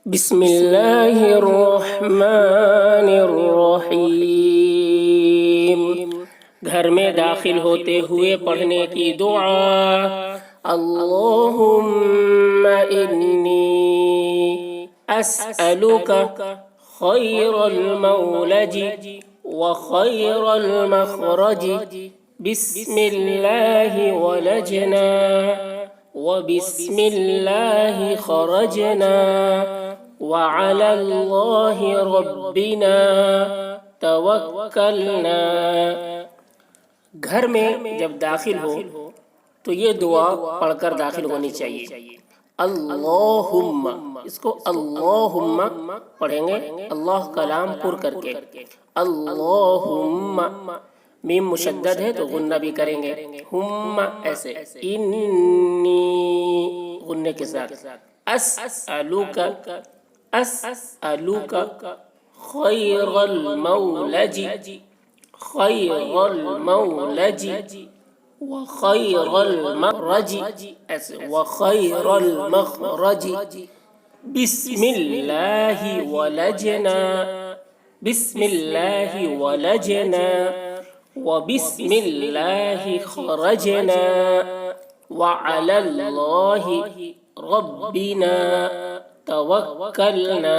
बिस्मिल्लाहिर्रहमानिर्रहीम। घर में दाखिल होते हुए पढ़ने की दुआ। अल्लाहुम्मा इन्नी अस्अलुका खैरल मौलजी व खैरल मखरजी बिस्मिल्लाहि वलजना व बिस्मिल्लाहि खरजना व अलल्लाहि रब्बिना तवक्कलना। घर में जब दाखिल हो तो ये दुआ पढ़कर दाखिल होनी चाहिए। अल्लाहुम्मा, इसको अल्लाहुम्मा पढ़ेंगे अल्लाह का लाम पुर करके। अल्लाहुम्मा, मीम मुशद्दद है तो गुन्ना भी करेंगे। हुम्मा ऐसे, इन्नी गुन्ने के साथ। अस्अलुका, अस्अलुका खैरल मौलजी, खैरल मौलजी व खैरल मखरजी ऐसे, व खैरल मखरजी बिस्मिल्लाहि वलजना, बिस्मिल्लाहि वलजना व बिस्मिल्लाहि खरजना व अलल्लाहि रब्बिना तवक्कलना।